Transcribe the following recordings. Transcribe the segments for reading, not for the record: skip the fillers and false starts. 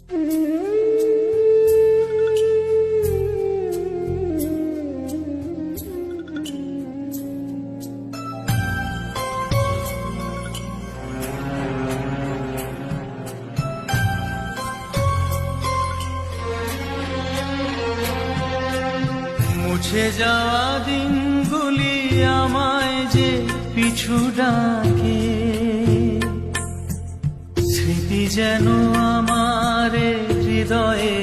মুছে যাওয়া দিনগুলি আমায় যে পিছু ডাকে, স্মৃতি যেন আমার হৃদয়ে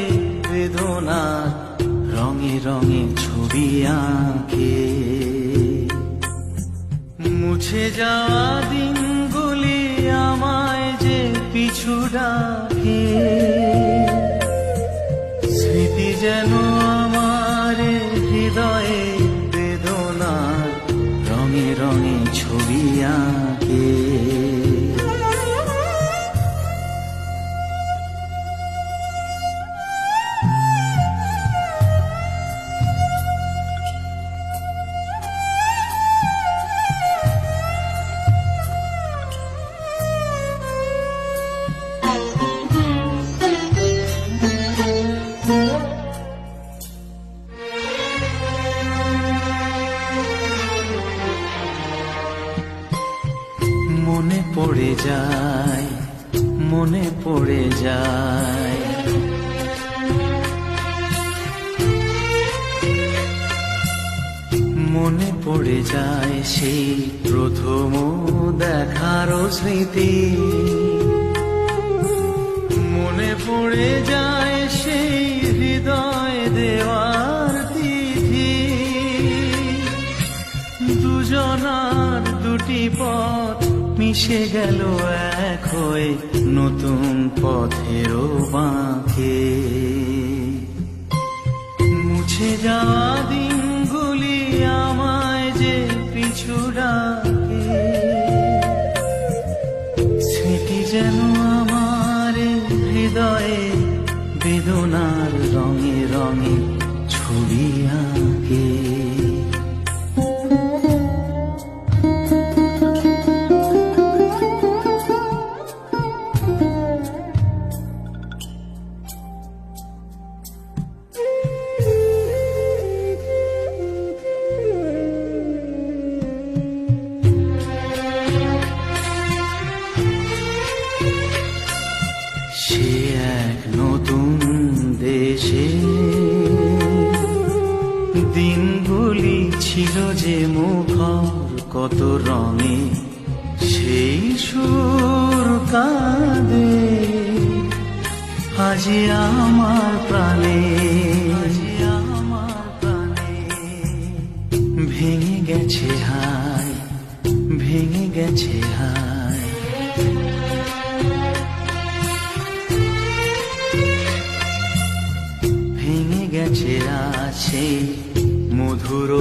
বেদনা রঙে রঙে ছবি আঁকে। মুছে যাওয়া দিনগুলি আমায় যে পিছু ডাকে, স্মৃতি যেন আমার হৃদয়ে বেদনা রঙে রঙে ছবি আঁকে। মনে পড়ে যায়, মনে পড়ে যায়, মনে পড়ে যায় সেই প্রথম দেখার স্মৃতি। মনে পড়ে যায় সেই হৃদয় দেওয়ার তিথি। দুজনার দুটি পথ মিশে গেল এক হয়ে নতুন পথেরও বাঁকে। মুছে যাওয়া দিনগুলি আমায় যে পিছু ডাকে, স্মৃতি যেন আমার হৃদয়ে বেদনার রঙে রঙে ছবি আঁকে। সে এক নতুন দেশে দিনগুলি ছিল যে মুখর কত রঙে, সেই সুর কাঁদে আজি আমার প্রাণে, আমার প্রাণে। ভেঙে গেছে হায়, ভেঙে গেছে হায়, ভেঙে গেছে আছে মধুর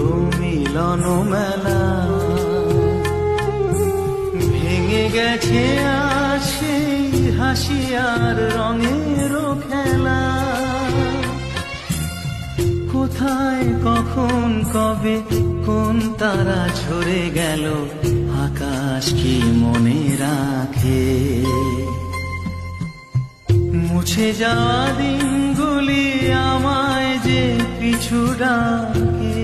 মিলন মেলা। ভেঙে গেছে আছে হাসি আর রঙের খেলা। কোথায় কখন কবে কোন তারা ঝরে গেল, আকাশ কি মনে রাখে। মুছে যাওয়া দিনগুলি আমায় যে পিছু ডাকে,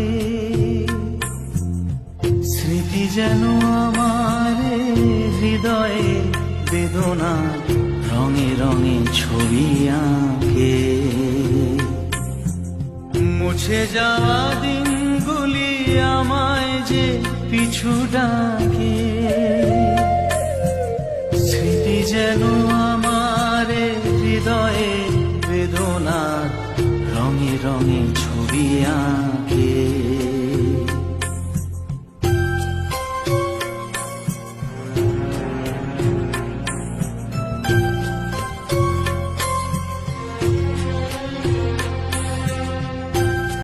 স্মৃতি যেন আমার হৃদয়ে বেদনা রঙে রঙে ছবি আঁকে। মুছে যাওয়া দিনগুলি আমায় যে পিছু ডাকে, স্মৃতি যেন আমার হৃদয়ে বেদনা রঙে রঙে ছবি আঁকে।